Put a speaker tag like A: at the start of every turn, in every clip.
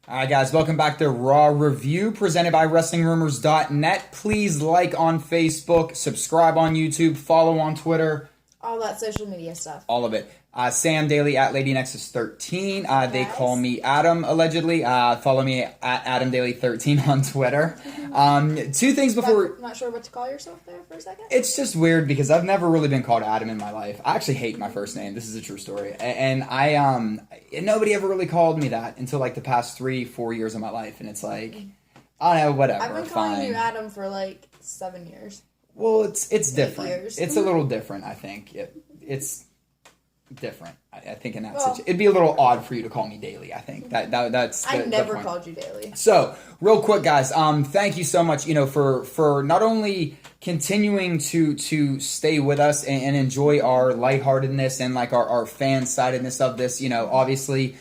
A: All right, guys, welcome back to Raw Review, presented by WrestlingRumors.net. Please like on Facebook, subscribe on YouTube, follow on Twitter.
B: All that social media stuff.
A: All of it. Sam Daley at LadyNexus13. They call me Adam, allegedly. Follow me at Adam Daley13 on Twitter. Two things before...
B: Not sure what to call yourself there for a second?
A: It's just weird because I've never really been called Adam in my life. I actually hate my first name. This is a true story. And nobody ever really called me that until like the past 3-4 years of my life. And it's like, I don't know, whatever.
B: I've been calling you Adam for like 7 years.
A: Well, it's different.
B: Years.
A: It's a little different, I think. It's different. I think in that situation, it'd be a little odd for you to call me Daily. I think that's.
B: I never called you Daily.
A: So, real quick, guys. Thank you so much. For not only continuing to stay with us and enjoy our lightheartedness and like our fan-sidedness of this. Obviously,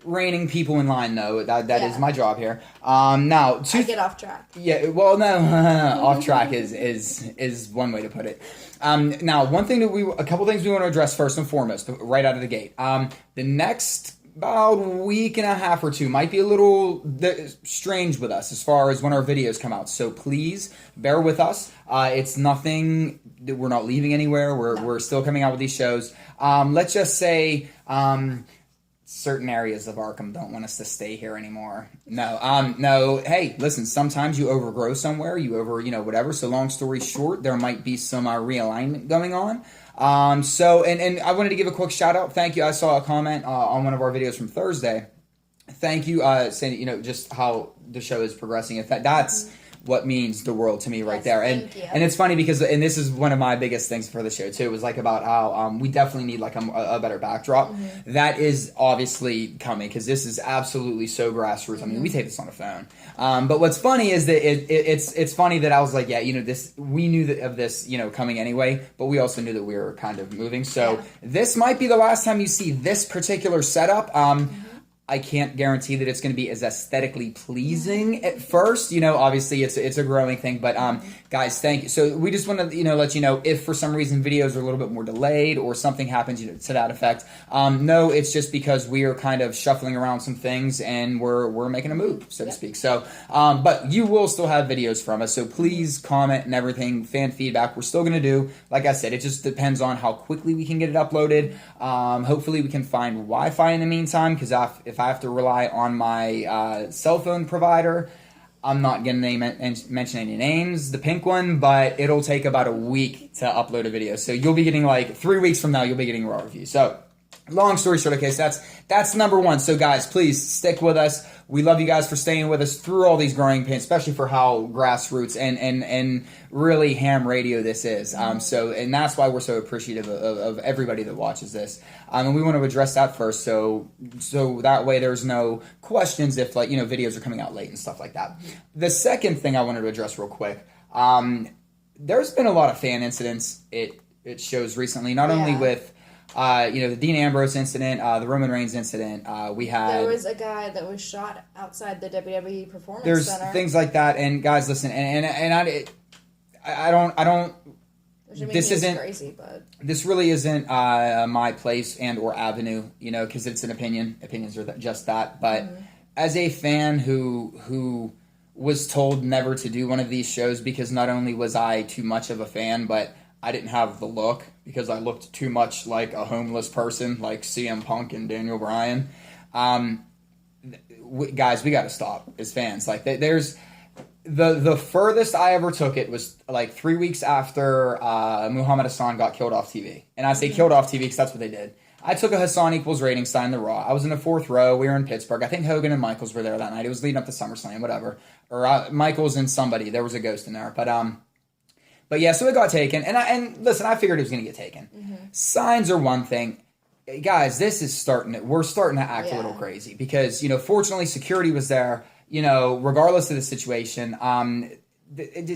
A: reining people in line, though. That is my job here. Now,
B: I get off track.
A: Yeah, well, no, off track is one way to put it. Now, a couple things we want to address first and foremost, right out of the gate. The next about week and a half or two might be a little strange with us as far as when our videos come out. So please bear with us. It's nothing. We're not leaving anywhere. We're still coming out with these shows. Let's just say. Certain areas of Arkham don't want us to stay here anymore. No. Hey, listen, sometimes you overgrow somewhere, whatever. So long story short, there might be some realignment going on. And I wanted to give a quick shout out. Thank you. I saw a comment on one of our videos from Thursday. Thank you, saying, just how the show is progressing. In fact, that's what means the world to me right there. And it's funny because, and this is one of my biggest things for the show too, was like about how we definitely need like a better backdrop. That is obviously coming because this is absolutely so grassroots. I mean, we take this on a phone. But what's funny is that it's funny that I was like, we knew of this, coming anyway, but we also knew that we were kind of moving. So this might be the last time you see this particular setup. I can't guarantee that it's going to be as aesthetically pleasing at first. Obviously it's a growing thing, but guys, thank you. So we just want to let you know if for some reason videos are a little bit more delayed or something happens to that effect. No, it's just because we are kind of shuffling around some things and we're making a move, so to speak. So, but you will still have videos from us. So please comment and everything, fan feedback. We're still going to do, like I said, it just depends on how quickly we can get it uploaded. Hopefully we can find Wi-Fi in the meantime, because if I have to rely on my cell phone provider, I'm not going to mention any names, the pink one, but it'll take about a week to upload a video. So you'll be getting 3 weeks from now, you'll be getting a Raw review. So long story short, okay, so that's number one. So guys, please stick with us. We love you guys for staying with us through all these growing pains, especially for how grassroots and really ham radio this is. And that's why we're so appreciative of everybody that watches this. And we want to address that first, so that way there's no questions if videos are coming out late and stuff like that. The second thing I wanted to address real quick, there's been a lot of fan incidents. It shows recently, not only with the Dean Ambrose incident, the Roman Reigns incident. There
B: was a guy that was shot outside the WWE Performance Center.
A: There's things like that, and guys, listen, I don't. This isn't
B: crazy, but
A: this really isn't my place and or avenue, because it's an opinion. Opinions are just that. But as a fan who was told never to do one of these shows because not only was I too much of a fan, but I didn't have the look because I looked too much like a homeless person, like CM Punk and Daniel Bryan. Guys, we got to stop as fans. There's the furthest I ever took it was 3 weeks after Muhammad Hassan got killed off TV. And I say killed off TV because that's what they did. I took a Hassan equals rating sign the Raw. I was in the fourth row. We were in Pittsburgh. I think Hogan and Michaels were there that night. It was leading up to SummerSlam, whatever. Or Michaels and somebody. There was a ghost in there. But yeah, so it got taken. And listen, I figured it was going to get taken. Signs are one thing. Guys, we're starting to act a little crazy because, fortunately security was there, regardless of the situation.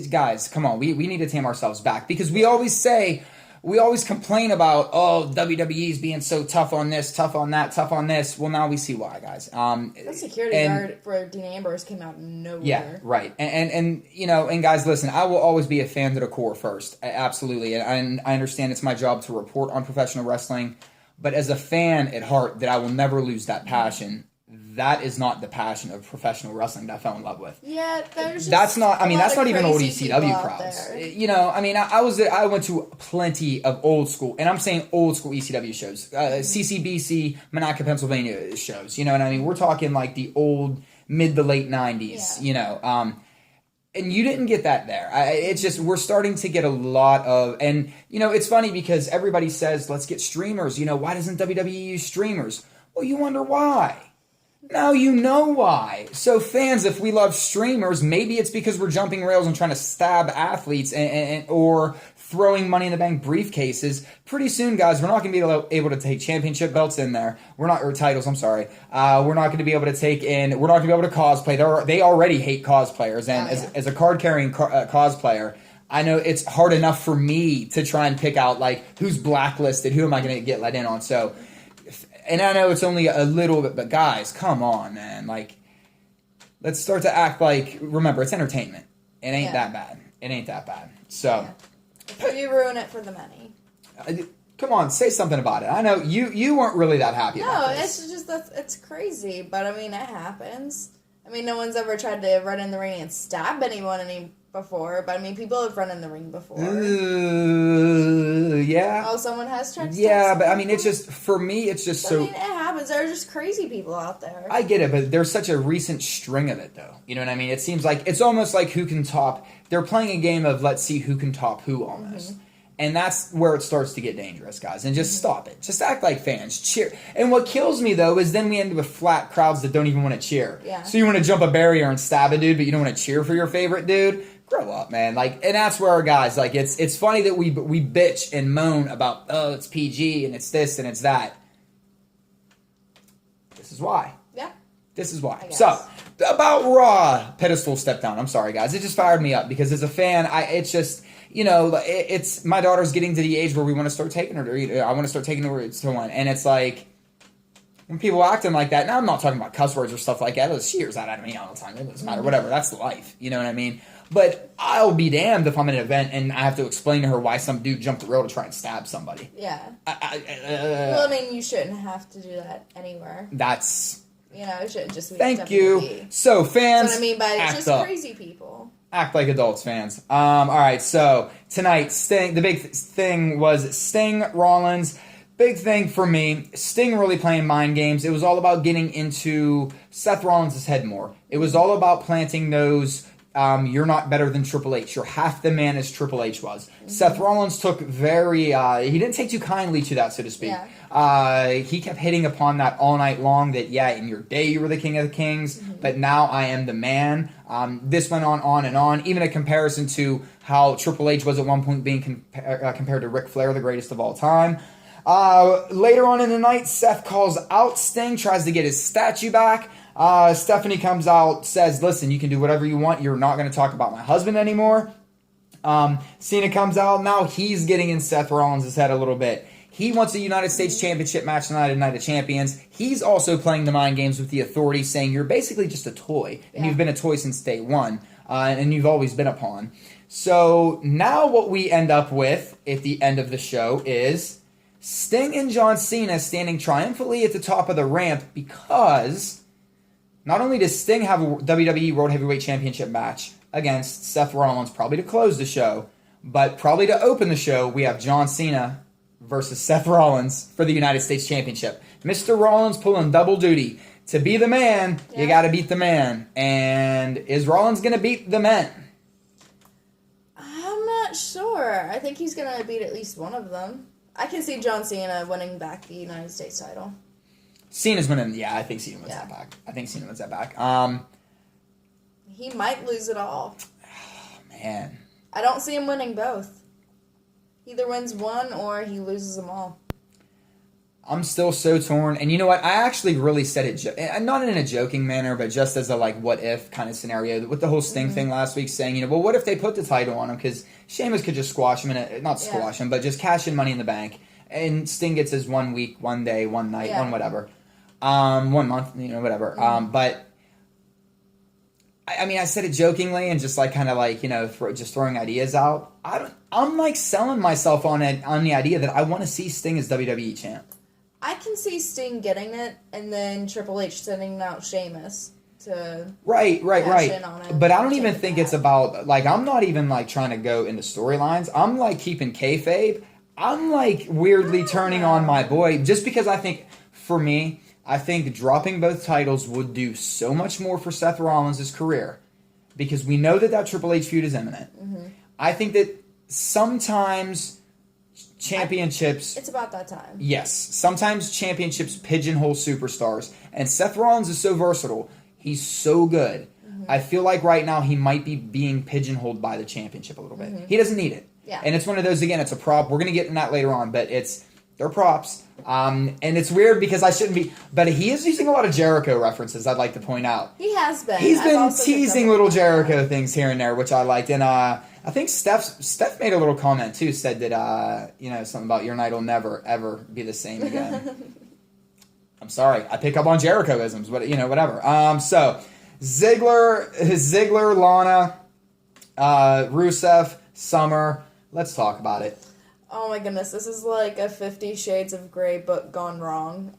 A: Guys, come on. We need to tame ourselves back because we always complain about, WWE's being so tough on this, tough on that, tough on this. Well, now we see why, guys.
B: The security guard for Dean Ambrose came out of nowhere.
A: Yeah, right. And guys, listen, I will always be a fan to the core first. Absolutely. And I understand it's my job to report on professional wrestling. But as a fan at heart, that I will never lose that passion. that is not the passion of professional wrestling that I fell in love with.
B: Yeah, there's
A: that's not. I mean, that's not even old
B: crazy
A: ECW
B: people out
A: crowds.
B: there.
A: You know, I mean, I went to plenty of old school, and I'm saying old school ECW shows, CCBC, Monaca, Pennsylvania shows. You know what I mean? We're talking like the old mid to late '90s.
B: Yeah.
A: You know, and you didn't get that there. It's just we're starting to get a lot of, and you know, it's funny because everybody says let's get streamers. You know, why doesn't WWE use streamers? Well, you wonder why. Now you know why. So fans, if we love streamers, maybe it's because we're jumping rails and trying to stab athletes or throwing Money in the Bank briefcases. Pretty soon, guys, we're not going to be able to take championship belts in there. We're not, or titles, I'm sorry. We're not going to be able to take in, we're not going to be able to cosplay. They already hate cosplayers. And as a card-carrying cosplayer, I know it's hard enough for me to try and pick out, like, who's blacklisted, who am I going to get let in on. So, and I know it's only a little bit, but guys, come on, man. Like, let's start to act like, remember, it's entertainment. It ain't that bad. It ain't that bad. So,
B: if you ruin it for the money.
A: Come on, say something about it. I know you weren't really that happy about this.
B: No, it's just, it's crazy, but I mean, it happens. I mean, no one's ever tried to run in the ring and stab anyone before, but I mean, people have run in the ring before.
A: Yeah.
B: Oh, someone has tried to
A: Yeah, but I mean, it's just, for me, it's just so...
B: I mean, it happens. There are just crazy people out there.
A: I get it, but there's such a recent string of it, though. You know what I mean? It seems like, it's almost like who can top... They're playing a game of let's see who can top who, almost. Mm-hmm. And that's where it starts to get dangerous, guys. And just stop it. Just act like fans. Cheer. And what kills me, though, is then we end up with flat crowds that don't even want to cheer.
B: Yeah.
A: So you want to jump a barrier and stab a dude, but you don't want to cheer for your favorite dude? Grow up, man. Like, and that's where our guys, like, it's funny that we bitch and moan about, oh, it's PG, and it's this, and it's that. This is why.
B: Yeah.
A: This is why. So, about Raw, pedestal step down. I'm sorry, guys. It just fired me up, because as a fan, it's just... You know, it's my daughter's getting to the age where we want to start taking her to. I want to start taking her to one, and it's like when people acting like that. Now I'm not talking about cuss words or stuff like that. She hears that out of me all the time. It doesn't matter, whatever. That's life. You know what I mean? But I'll be damned if I'm at an event and I have to explain to her why some dude jumped the rail to try and stab somebody.
B: Yeah. Well, I mean, you shouldn't have to do that anywhere.
A: That's.
B: You know, it shouldn't just be.
A: Thank you. So fans,
B: that's what I mean by it's just
A: up.
B: Crazy people.
A: Act like adults, fans. All right, so tonight, Sting. The big thing was Sting, Rollins. Big thing for me, Sting really playing mind games. It was all about getting into Seth Rollins' head more. It was all about planting those, you're not better than Triple H. You're half the man as Triple H was. Mm-hmm. Seth Rollins took he didn't take too kindly to that, so to speak. Yeah. He kept hitting upon that all night long that, yeah, in your day you were the king of the kings, but now I am the man. This went on and on. Even a comparison to how Triple H was at one point being compared to Ric Flair, the greatest of all time. Later on in the night, Seth calls out Sting, tries to get his statue back. Stephanie comes out, says, listen, you can do whatever you want. You're not going to talk about my husband anymore. Cena comes out. Now he's getting in Seth Rollins' head a little bit. He wants a United States Championship match tonight at Night of Champions. He's also playing the mind games with the Authority, saying you're basically just a toy. And you've been a toy since day one. And you've always been a pawn. So now what we end up with at the end of the show is Sting and John Cena standing triumphantly at the top of the ramp because not only does Sting have a WWE World Heavyweight Championship match against Seth Rollins, probably to close the show, but probably to open the show, we have John Cena versus Seth Rollins for the United States Championship. Mr. Rollins pulling double duty. To be the man, you got to beat the man. And is Rollins going to beat the men?
B: I'm not sure. I think he's going to beat at least one of them. I can see John Cena winning back the United States title.
A: Cena's winning. Yeah, I think Cena wins that back.
B: He might lose it all.
A: Oh, man.
B: I don't see him winning both. He either wins one or he loses them all.
A: I'm still so torn. And you know what? I actually really said it, not in a joking manner, but just as a what if kind of scenario with the whole Sting thing last week, saying, well, what if they put the title on him? Because Sheamus could just squash him, not squash him, but just cash in Money in the Bank. And Sting gets his 1 week, 1 day, 1 night, one whatever. 1 month, whatever. But I mean, I said it jokingly and just just throwing ideas out. I'm selling myself on the idea that I want to see Sting as WWE champ.
B: I can see Sting getting it, and then Triple H sending out Sheamus to
A: right.
B: cash in on it.
A: But I don't even
B: Take
A: think
B: that.
A: it's about, like, I'm not even, like, trying to go into storylines. I'm, like, keeping kayfabe. I'm, like, weirdly turning on my boy, just because I think, for me, I think dropping both titles would do so much more for Seth Rollins' career, because we know that Triple H feud is imminent.
B: Mm-hmm.
A: I think that sometimes championships...
B: It's about that time.
A: Yes. Sometimes championships pigeonhole superstars. And Seth Rollins is so versatile. He's so good. Mm-hmm. I feel like right now he might be being pigeonholed by the championship a little bit. Mm-hmm. He doesn't need it.
B: Yeah.
A: And it's one of those, again, it's a prop. We're going to get in that later on, but they're props. And it's weird because I shouldn't be... But he is using a lot of Jericho references, I'd like to point out.
B: He has been.
A: He's been teasing little Jericho things here and there, which I liked. And I think Steph made a little comment, too, said that, something about your night will never, ever be the same again. I'm sorry. I pick up on Jericho-isms, but, whatever. So, Ziggler, Lana, Rusev, Summer. Let's talk about it.
B: Oh my goodness, this is like a 50 Shades of Grey book gone wrong.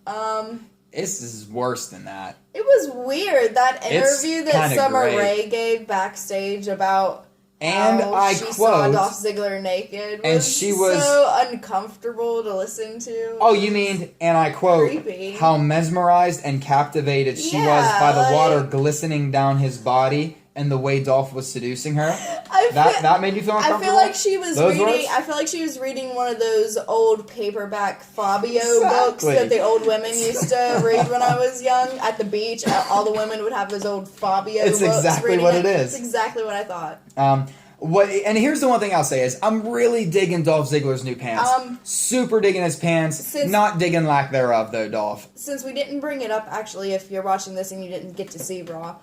A: This is worse than that.
B: It was weird, that interview that Summer Rae gave backstage about
A: and
B: how
A: I
B: she
A: quote,
B: saw Dolph Ziggler naked.
A: And she was
B: so uncomfortable to listen to.
A: Oh, you mean, and I quote,
B: creepy.
A: How mesmerized and captivated she was by the water glistening down his body and the way Dolph was seducing her. That made you feel uncomfortable?
B: I feel like she was reading one of those old paperback Fabio books that the old women used to read when I was young at the beach. All the women would have those old Fabio books.
A: It's exactly what it is.
B: It's exactly what I thought.
A: And here's the one thing I'll say is I'm really digging Dolph Ziggler's new pants. Super digging his pants. Not digging lack thereof though, Dolph.
B: Since we didn't bring it up, actually, if you're watching this and you didn't get to see Raw,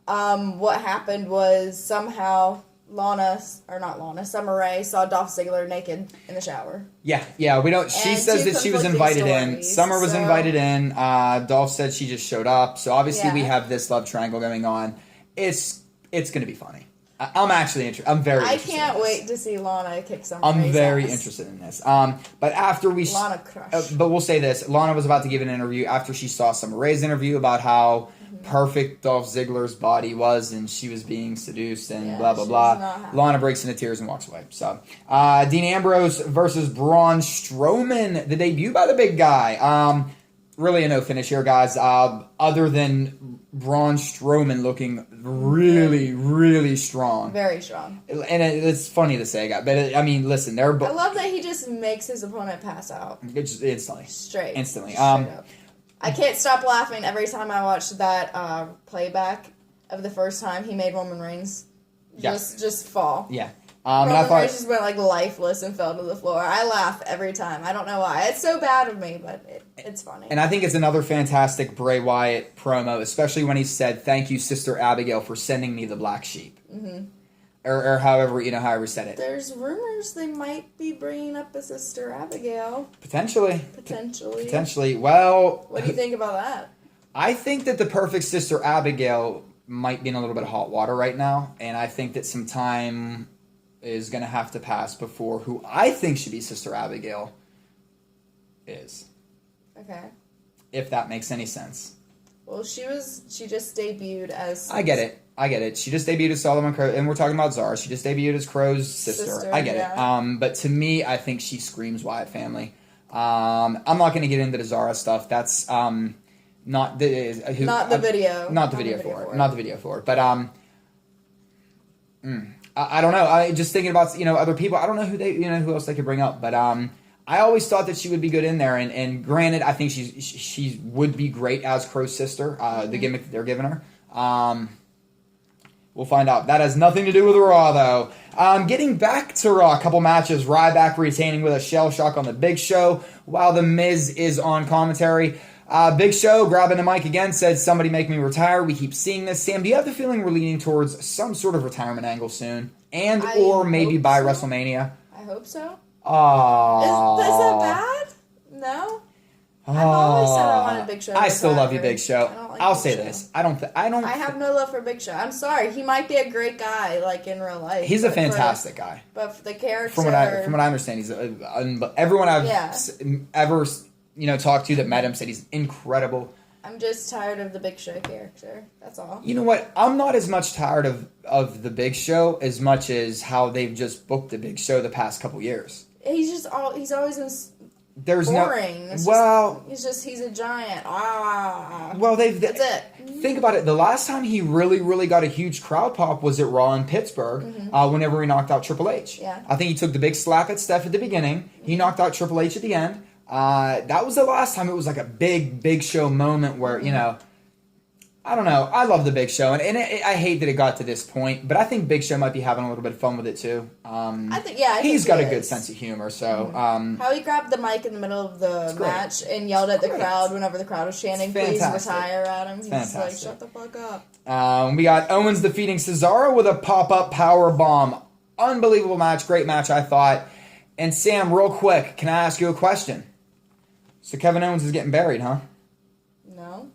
B: what happened was somehow Summer Rae saw Dolph Ziggler naked in the shower.
A: Yeah, we don't. She says that she was invited in. Summer was invited in. Dolph said she just showed up. So obviously we have this love triangle going on. It's going to be funny. I'm actually interested. I'm very interested.
B: I can't wait to see Lana kick Summer
A: I'm
B: Rae's
A: very
B: ass.
A: interested in this. But after
B: Lana crush.
A: But we'll say this. Lana was about to give an interview after she saw Summer Rae's interview about how perfect Dolph Ziggler's body was and she was being seduced and blah, blah, blah. Lana breaks into tears and walks away. So, Dean Ambrose versus Braun Strowman, the debut by the big guy. Really a no finish here, guys, other than Braun Strowman looking really, really strong.
B: Very strong.
A: And it's funny to say, guys, but I mean, listen, they're both...
B: I love that he just makes his opponent pass out.
A: It's instantly.
B: Straight up. I can't stop laughing every time I watch that playback of the first time he made Roman Reigns just fall.
A: Yeah.
B: Roman Reigns just went like lifeless and fell to the floor. I laugh every time. I don't know why. It's so bad of me, but it's funny.
A: And I think it's another fantastic Bray Wyatt promo, especially when he said, "Thank you, Sister Abigail, for sending me the black sheep." Mm-hmm. Or however he said it.
B: There's rumors they might be bringing up a Sister Abigail.
A: Potentially. Well,
B: what do you think about that?
A: I think that the perfect Sister Abigail might be in a little bit of hot water right now, and I think that some time is going to have to pass before who I think should be Sister Abigail is.
B: Okay.
A: If that makes any sense.
B: Well, she just debuted as...
A: I get it. She just debuted as Solomon Crow, and we're talking about Zara. She just debuted as Crow's sister. I get it. But to me, I think she screams Wyatt family. I'm not going to get into the Zara stuff. That's not the video for it. But I don't know. I just thinking about other people. I don't know who else they could bring up. But I always thought that she would be good in there. And granted, I think she would be great as Crow's sister. The gimmick that they're giving her. We'll find out. That has nothing to do with Raw, though. Getting back to Raw, a couple matches. Ryback retaining with a shell shock on the Big Show while The Miz is on commentary. Big Show, grabbing the mic again, said, "Somebody make me retire." We keep seeing this. Sam, do you have the feeling we're leaning towards some sort of retirement angle soon? Or maybe by WrestleMania?
B: I hope so.
A: Is
B: that bad? No? I've always said I wanted Big Show.
A: I still love you, Big Show. I'll say this. I
B: have no love for Big Show. I'm sorry. He might be a great guy, like in real life.
A: He's a fantastic guy.
B: But for the character,
A: from what I understand, he's everyone I've ever talked to that met him said he's incredible.
B: I'm just tired of the Big Show character. That's all.
A: You know what? I'm not as much tired of the Big Show as much as how they've just booked the Big Show the past couple years.
B: He's always in.
A: There's
B: boring. He's a giant.
A: Well,
B: that's it.
A: Think about it. The last time he really, really got a huge crowd pop was at Raw in Pittsburgh. Whenever he knocked out Triple H.
B: Yeah.
A: I think he took the big slap at Steph at the beginning. He knocked out Triple H at the end. That was the last time it was like a Big Show moment where I don't know. I love the Big Show, and I hate that it got to this point, but I think Big Show might be having a little bit of fun with it too. I think he's got a good sense of humor. So
B: how he grabbed the mic in the middle of the match and yelled at the crowd whenever the crowd was chanting, "Please retire" at him. He's like, "Shut the fuck up."
A: We got Owens defeating Cesaro with a pop-up power bomb. Unbelievable match, great match, I thought. And Sam, real quick, can I ask you a question? So Kevin Owens is getting buried, huh?
B: No.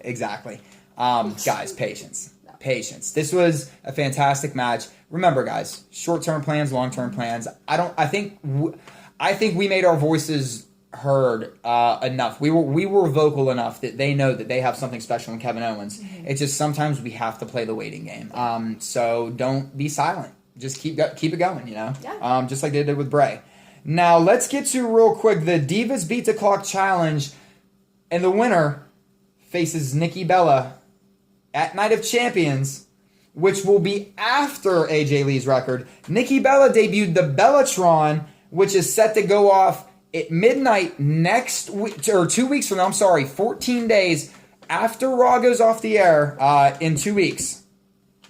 A: Exactly. Guys, patience. Patience. This was a fantastic match. Remember, guys, short-term plans, long-term plans. I think we made our voices heard enough. We were vocal enough that they know that they have something special in Kevin Owens. It's just sometimes we have to play the waiting game. So don't be silent. Just keep it going,
B: Yeah.
A: Just like they did with Bray. Now, let's get to real quick the Divas Beat the Clock Challenge. And the winner faces Nikki Bella at Night of Champions, which will be after AJ Lee's record. Nikki Bella debuted the BellaTron, which is set to go off at midnight next week, or 2 weeks from now, 14 days after Raw goes off the air in 2 weeks.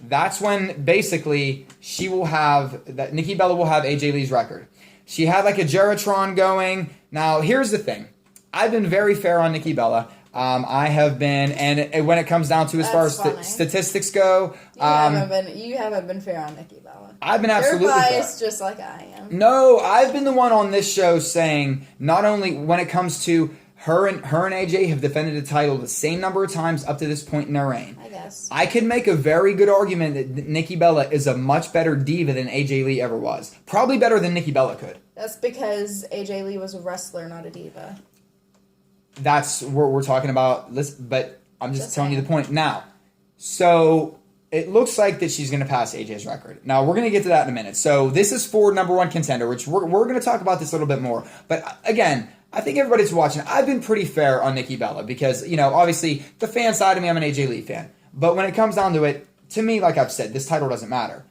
A: That's when, basically, Nikki Bella will have AJ Lee's record. She had like a Jericho-esque going. Now, here's the thing. I've been very fair on Nikki Bella. I have been, and when it comes down to as far as statistics go,
B: you haven't been fair on Nikki Bella.
A: I've been absolutely
B: fair. You're biased just like I am.
A: No, I've been the one on this show saying not only when it comes to her and AJ have defended the title the same number of times up to this point in their reign.
B: I guess.
A: I could make a very good argument that Nikki Bella is a much better diva than AJ Lee ever was. Probably better than Nikki Bella could.
B: That's because AJ Lee was a wrestler, not a diva.
A: That's what we're talking about. But I'm just telling you the point. Now, so it looks like that she's going to pass AJ's record. Now, we're going to get to that in a minute. So this is for number one contender, which we're going to talk about this a little bit more. But again, I think everybody's watching. I've been pretty fair on Nikki Bella because, obviously the fan side of me, I'm an AJ Lee fan. But when it comes down to it, to me, like I've said, this title doesn't matter.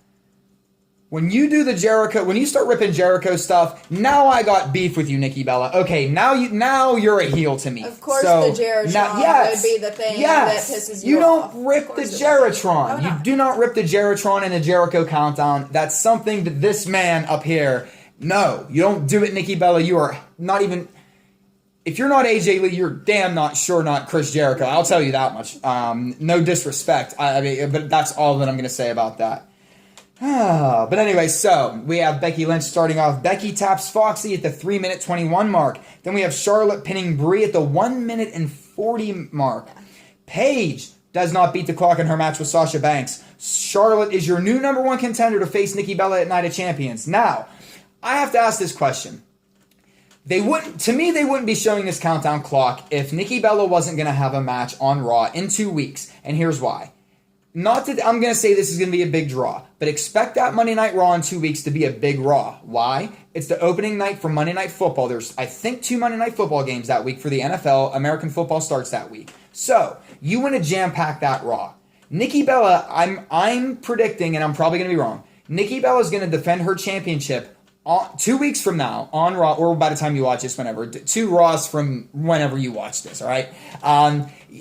A: When you do when you start ripping Jericho stuff, now I got beef with you, Nikki Bella. Okay, now you're a heel to me.
B: Of course, the Jericho-esque would be the thing that pisses you off.
A: You don't rip the Jericho. You do not rip the Jericho in a Jericho countdown. That's something that this man up here. No, you don't do it, Nikki Bella. You are not even. If you're not AJ Lee, you're damn not Chris Jericho. I'll tell you that much. No disrespect. But that's all that I'm going to say about that. But anyway, so we have Becky Lynch starting off. Becky taps Foxy at the 3-minute 21 mark. Then we have Charlotte pinning Brie at the 1-minute and 40 mark. Paige does not beat the clock in her match with Sasha Banks. Charlotte is your new number one contender to face Nikki Bella at Night of Champions. Now, I have to ask this question. They wouldn't be showing this countdown clock if Nikki Bella wasn't going to have a match on Raw in 2 weeks. And here's why. Not that I'm going to say this is going to be a big draw, but expect that Monday Night Raw in 2 weeks to be a big Raw. Why? It's the opening night for Monday Night Football. There's, I think, 2 Monday Night Football games that week for the NFL. American football starts that week. So, you want to jam-pack that Raw. Nikki Bella, I'm predicting, and I'm probably going to be wrong, Nikki Bella is going to defend her championship 2 weeks from now on Raw, or by the time you watch this, whenever. 2 Raws from whenever you watch this, all right?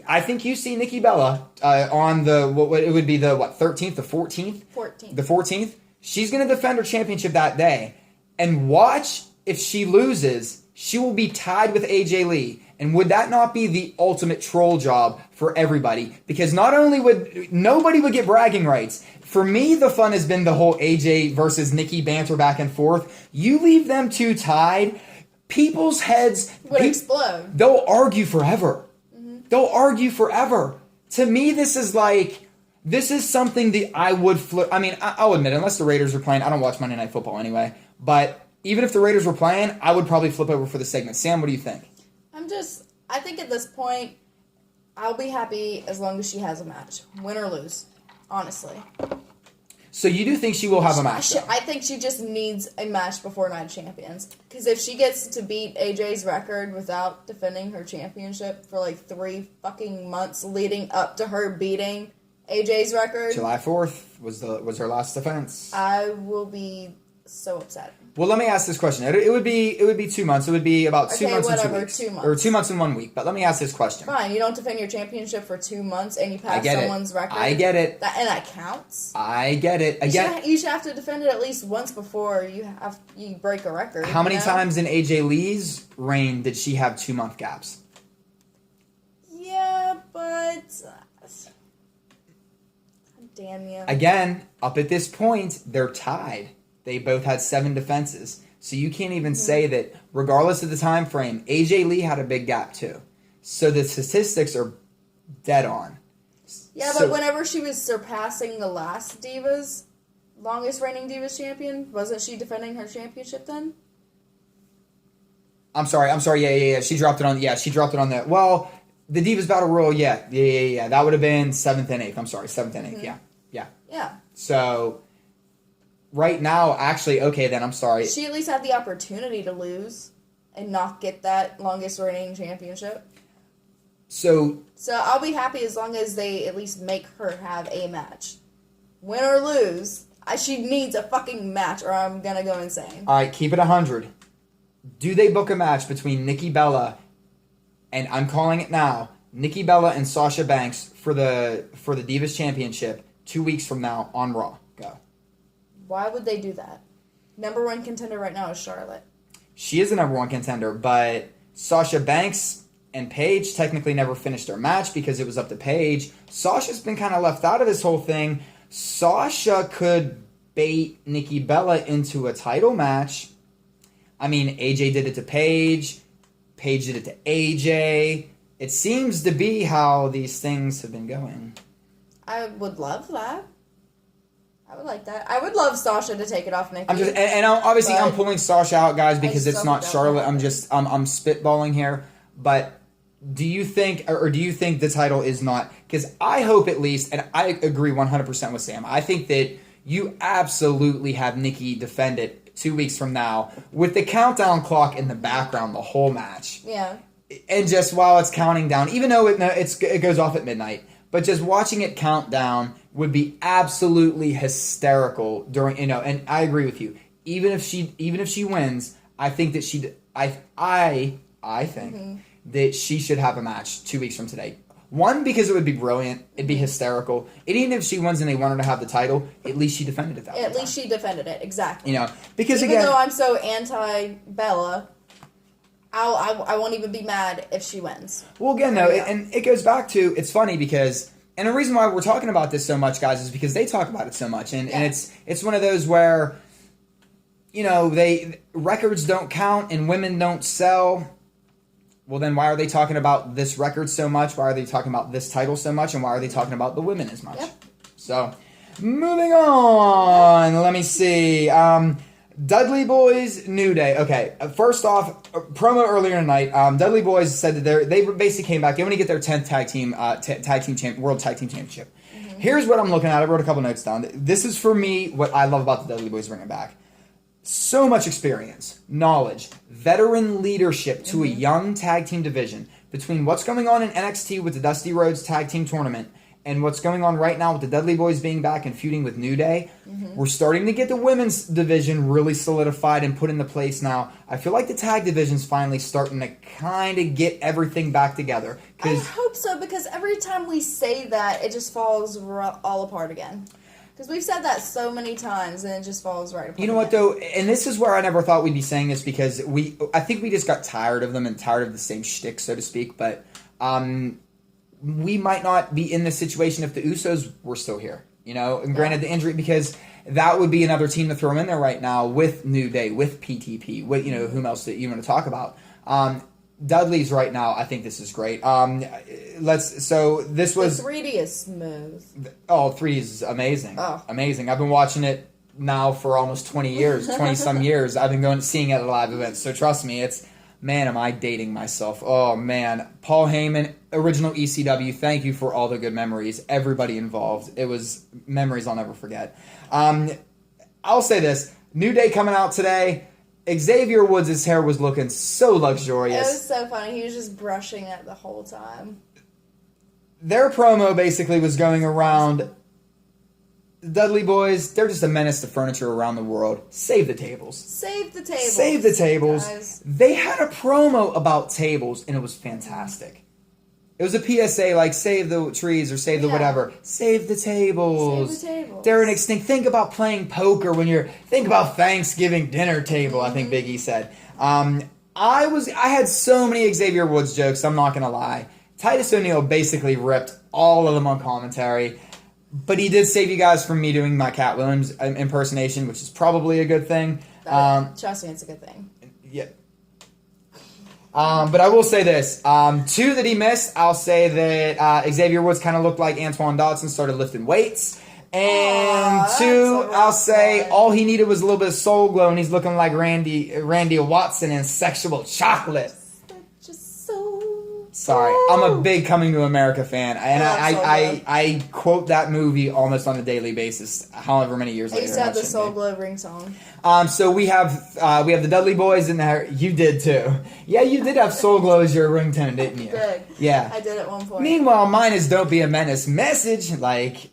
A: I think you see Nikki Bella on the, it would be the, 13th, the 14th?
B: 14th.
A: The 14th. She's going to defend her championship that day. And watch, if she loses, she will be tied with AJ Lee. And would that not be the ultimate troll job for everybody? Because nobody would get bragging rights. For me, the fun has been the whole AJ versus Nikki banter back and forth. You leave them two tied, people's heads
B: would explode.
A: They'll argue forever. Mm-hmm. They'll argue forever. To me, this is something that I would flip. I mean, I'll admit, unless the Raiders are playing, I don't watch Monday Night Football anyway. But even if the Raiders were playing, I would probably flip over for the segment. Sam, what do you think?
B: I I think at this point, I'll be happy as long as she has a match. Win or lose. Honestly.
A: So you do think she will have a match?
B: I think she just needs a match before Night of Champions. Because if she gets to beat AJ's record without defending her championship for like 3 fucking months leading up to her beating AJ's record,
A: July 4th was her last defense.
B: I will be so upset.
A: Well, let me ask this question. It would be 2 months. It would be about 2 months and 2 weeks.
B: 2 months.
A: Or 2 months and 1 week. But let me ask this question.
B: Fine, you don't defend your championship for 2 months and you pass someone's record.
A: I get it.
B: And that counts.
A: I get it.
B: You should have to defend it at least once before you break a record.
A: How many times in AJ Lee's reign did she have 2 month gaps?
B: Yeah, but damn you.
A: Again, up at this point, they're tied. They both had 7 defenses. So you can't even say that, regardless of the time frame, AJ Lee had a big gap too. So the statistics are dead on.
B: Yeah, but whenever she was surpassing the last Divas, longest reigning Divas champion, wasn't she defending her championship then?
A: I'm sorry. Yeah. She dropped it on the... Well, the Divas Battle Royal, yeah. That would have been 7th and 8th. I'm sorry, 7th and 8th, yeah. So... Right now, actually, okay, then I'm sorry.
B: She at least had the opportunity to lose and not get that longest reigning championship.
A: So
B: I'll be happy as long as they at least make her have a match. Win or lose, she needs a fucking match or I'm going to go insane.
A: All right, keep it 100. Do they book a match between Nikki Bella and I'm calling it now, Nikki Bella and Sasha Banks for the Divas Championship 2 weeks from now on Raw? Go.
B: Why would they do that? Number 1 contender right now is Charlotte.
A: She is the number 1 contender, but Sasha Banks and Paige technically never finished their match because it was up to Paige. Sasha's been kind of left out of this whole thing. Sasha could bait Nikki Bella into a title match. I mean, AJ did it to Paige. Paige did it to AJ. It seems to be how these things have been going.
B: I would love that. I would like that. I would love Sasha to take it off Nikki.
A: I'm pulling Sasha out, guys, because it's not Charlotte. I'm spitballing here. But do you think the title is not? Because I hope at least, and I agree 100% with Sam. I think that you absolutely have Nikki defend it 2 weeks from now with the countdown clock in the background the whole match.
B: Yeah.
A: And just while it's counting down, even though it goes off at midnight. But just watching it count down would be absolutely hysterical during, and I agree with you. Even if she wins, I think that I think that she should have a match 2 weeks from today. One, because it would be brilliant, it'd be hysterical. And even if she wins and they want her to have the title, at least she defended it that way.
B: At least she defended it, exactly.
A: Because
B: even though I'm so anti-Bella, I won't even be mad if she wins.
A: Well, again, though, and it goes back to, it's funny because, and the reason why we're talking about this so much, guys, is because they talk about it so much. And it's one of those where, records don't count and women don't sell. Well, then why are they talking about this record so much? Why are they talking about this title so much? And why are they talking about the women as much? Yep. So, moving on. Let me see. Dudley Boyz, New Day. Okay, first off, promo earlier tonight. Dudley Boyz said that they basically came back. They want to get their 10th World Tag Team Championship. Mm-hmm. Here's what I'm looking at. I wrote a couple notes down. This is for me what I love about the Dudley Boyz bringing back. So much experience, knowledge, veteran leadership to a young tag team division between what's going on in NXT with the Dusty Rhodes Tag Team Tournament and what's going on right now with the Dudley Boyz being back and feuding with New Day. Mm-hmm. We're starting to get the women's division really solidified and put into place now. I feel like the tag division's finally starting to kind of get everything back together.
B: I hope so, because every time we say that, it just falls all apart again. Because we've said that so many times, and it just falls right apart.
A: You know what, though? And this is where I never thought we'd be saying this, because I think we just got tired of them and tired of the same shtick, so to speak. But we might not be in this situation if the Usos were still here. And granted the injury, because that would be another team to throw in there right now with New Day, with PTP, with, whom else that you want to talk about. Dudley's right now, I think this is great. This was...
B: The 3D is smooth.
A: Oh, 3D is amazing.
B: Oh.
A: Amazing. I've been watching it now for almost 20 years, 20-some years. I've been seeing it at live events, so trust me, it's Man, am I dating myself. Oh, man. Paul Heyman, original ECW, thank you for all the good memories. Everybody involved. It was memories I'll never forget. I'll say this. New Day coming out today. Xavier Woods' hair was looking so luxurious.
B: It was so funny. He was just brushing it the whole time.
A: Their promo basically was going around... The Dudley Boyz, they're just a menace to furniture around the world. Save the tables.
B: Save the tables.
A: Save the tables.
B: Guys.
A: They had a promo about tables, and it was fantastic. It was a PSA like, save the trees or save the whatever. Save the tables.
B: Save the tables.
A: They're an extinct. Think about playing poker when you're... Think about Thanksgiving dinner table, I think Big E said. I had so many Xavier Woods jokes, I'm not going to lie. Titus O'Neil basically ripped all of them on commentary. But he did save you guys from me doing my Cat Williams impersonation, which is probably a good thing.
B: Trust me, it's a good thing.
A: Yeah. But I will say this. Two that he missed, I'll say that Xavier Woods kind of looked like Antoine Dodson, started lifting weights. And two, I'll say all he needed was a little bit of soul glow, and he's looking like Randy Watson in Sexual Chocolate. Sorry, I'm a big Coming to America fan, and I quote that movie almost on a daily basis, however many years later.
B: I used to have the Soul Glow ring song.
A: So we have the Dudley Boyz in there. You did too. Yeah, you did have Soul Glow as your ringtone, didn't you?
B: I did.
A: Yeah,
B: I did at one point.
A: Meanwhile, mine is "Don't Be a Menace" message, like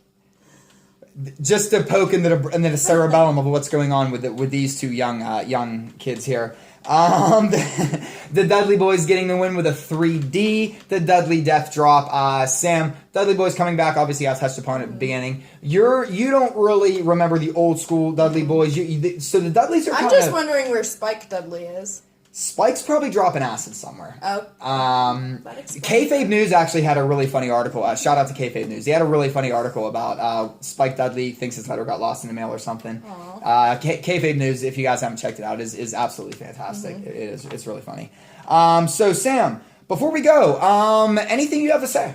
A: just to poke into the cerebellum of what's going on with these two young kids here. The Dudley Boyz getting the win with a 3D. The Dudley Death Drop. Sam, Dudley Boyz coming back. Obviously, I touched upon it at the beginning. You don't really remember the old school Dudley Boyz. So the Dudleys are.
B: I'm just wondering where Spike Dudley is.
A: Spike's probably dropping acid somewhere.
B: Oh.
A: Kayfabe News actually had a really funny article. Shout out to Kayfabe News. They had a really funny article about Spike Dudley thinks his letter got lost in the mail or something. Kayfabe News, if you guys haven't checked it out, is absolutely fantastic. It is. It's really funny. So Sam, before we go, anything you have to say?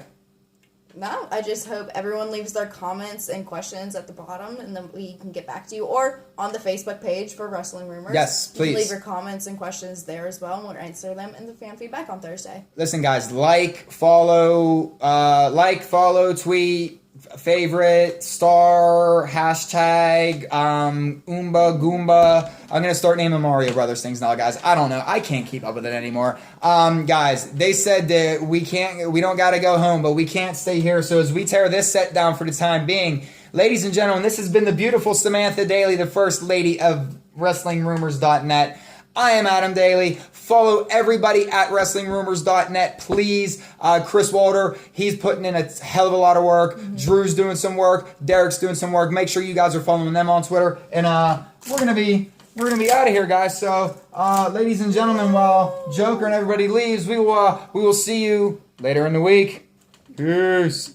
B: No, I just hope everyone leaves their comments and questions at the bottom, and then we can get back to you. Or on the Facebook page for Wrestling Rumors.
A: Yes, please.
B: You can leave your comments and questions there as well, and we'll answer them in the fan feedback on Thursday.
A: Listen, guys, follow, tweet, favorite, star, hashtag, Oomba Goomba. I'm going to start naming Mario Brothers things now, guys. I don't know. I can't keep up with it anymore. Guys, they said that we don't got to go home, but we can't stay here. So as we tear this set down for the time being, ladies and gentlemen, this has been the beautiful Samantha Daley, the first lady of WrestlingRumors.net. I am Adam Daley. Follow everybody at WrestlingRumors.net, please. Chris Walter, he's putting in a hell of a lot of work. Drew's doing some work. Derek's doing some work. Make sure you guys are following them on Twitter. And we're gonna be out of here, guys. So, ladies and gentlemen, while Joker and everybody leaves, we will see you later in the week. Peace.